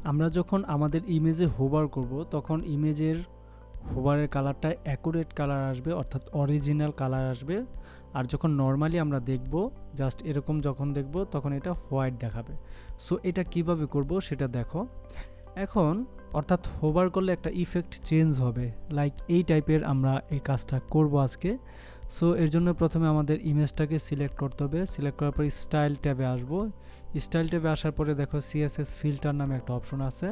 আমরা যখন আমাদের ইমেজে হোভার করব তখন ইমেজের হোভারের কালারটা অ্যাকুরেট কালার আসবে, অর্থাৎ অরিজিনাল কালার আসবে। আর যখন নর্মালি আমরা দেখব, জাস্ট এরকম যখন দেখব তখন এটা হোয়াইট দেখাবে। সো এটা কিভাবে করব সেটা দেখো এখন। অর্থাৎ হোভার করলে একটা ইফেক্ট চেঞ্জ হবে, লাইক এই টাইপের আমরা এই কাজটা করব আজকে। সো এর জন্য প্রথমে আমাদের ইমেজটাকে সিলেক্ট করতে হবে। সিলেক্ট করার পর স্টাইল ট্যাবে আসবো। স্টাইল ট্যাবে আসার পরে দেখো সিএসএস ফিল্টার নামে একটা অপশন আছে,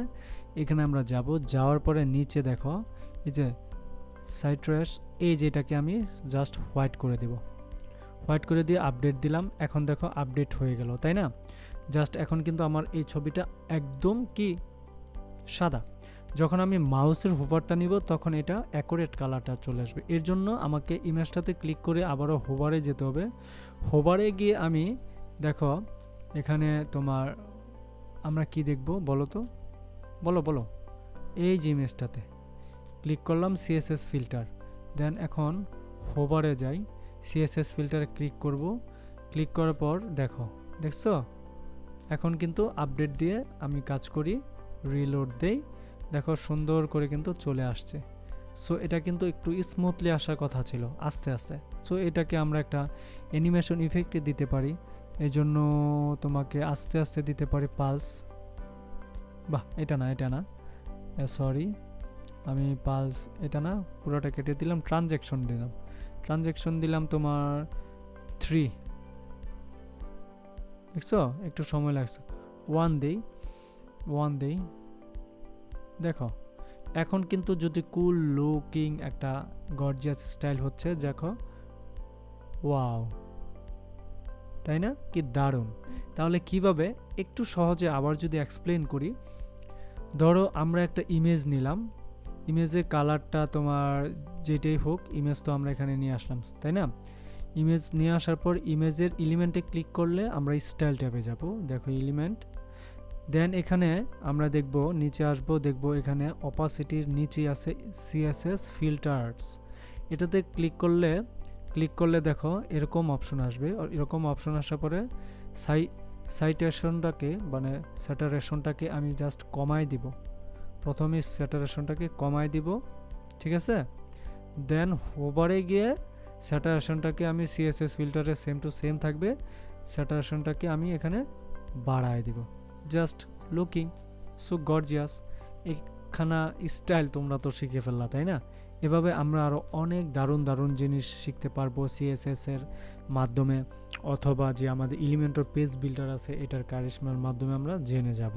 এখানে আমরা যাব। যাওয়ার পরে নিচে দেখো এই যে সাইট্রাস, এই যেটাকে আমি জাস্ট হোয়াইট করে দেব। হোয়াইট করে দিয়ে আপডেট দিলাম। এখন দেখো আপডেট হয়ে গেল, তাই না? জাস্ট এখন কিন্তু আমার এই ছবিটা একদম কি সাদা। যখন আমি মাউসের হোভারটা নিব তখন এটা অ্যাকুরেট কালারটা চলে আসবে। এর জন্য আমাকে ইমেজটাতে ক্লিক করে আবারও হোভারে যেতে হবে। হোভারে গিয়ে আমি দেখো এখানে তোমার আমরা কি দেখব বলো তো, বলো এই যে ইমেজটাতে ক্লিক করলাম, সিএসএস ফিল্টার। দেন এখন হোভারে যাই, সিএসএস ফিল্টারে ক্লিক করব। ক্লিক করার পর দেখছো এখন কিন্তু আপডেট দিয়ে আমি কাজ করি, রিলোড দেই, দেখো সুন্দর করে কিন্তু চলে আসছে। সো এটা কিন্তু একটু স্মুথলি আসার কথা ছিল, আস্তে আস্তে। সো এটাকে আমরা একটা অ্যানিমেশন ইফেক্টে দিতে পারি, এই জন্য তোমাকে আস্তে আস্তে দিতে পারি পালস। এটা না সরি, আমি পালস এটা না, পুরোটা কেটে দিলাম। ট্রানজ্যাকশন দিলাম তোমার 3, দেখছো একটু সময় লাগছে। 1 দেই, দেখো এখন কিন্তু যদি কুল লুকিং একটা গর্জিয়াস স্টাইল হচ্ছে, দেখো ওয়াও, তাই না? কি দারুণ। তাহলে কিভাবে একটু সহজে আবার যদি এক্সপ্লেন করি, ধরো আমরা একটা ইমেজ নিলাম, ইমেজের কালারটা তোমার যেটাই হোক, ইমেজ তো আমরা এখানে নিয়ে আসলাম, তাই না? ইমেজ নিয়ে আসার পর ইমেজের এলিমেন্টে ক্লিক করলে আমরা স্টাইল ট্যাবে যাব। দেখো এলিমেন্ট, দেন এখানে আমরা দেখব, নিচে আসবো, দেখব এখানে অপাসিটির নিচে আছে সিএসএস ফিল্টারস। এটাতে ক্লিক করলে দেখো এরকম অপশন আসবে। এরকম অপশন আসার পরে স্যাটারেশনটাকে আমি জাস্ট কমাই দিব। প্রথমে স্যাটারেশনটাকে কমাই দিব, ঠিক আছে? দেন হোভারে গিয়ে স্যাটারেশনটাকে আমি সিএসএস ফিল্টারে সেম টু সেম থাকবে, স্যাটারেশনটাকে আমি এখানে বাড়ায় দিব। Just looking so gorgeous. একখানা স্টাইল তোমরা তো শিখে ফেললা, তাই না? এভাবে আমরা আরও অনেক দারুণ জিনিস শিখতে পারবো সিএসএস এর মাধ্যমে, অথবা যে আমাদের এলিমেন্টর পেজ বিল্ডার আছে এটার কারিশমার মাধ্যমে আমরা জেনে যাব।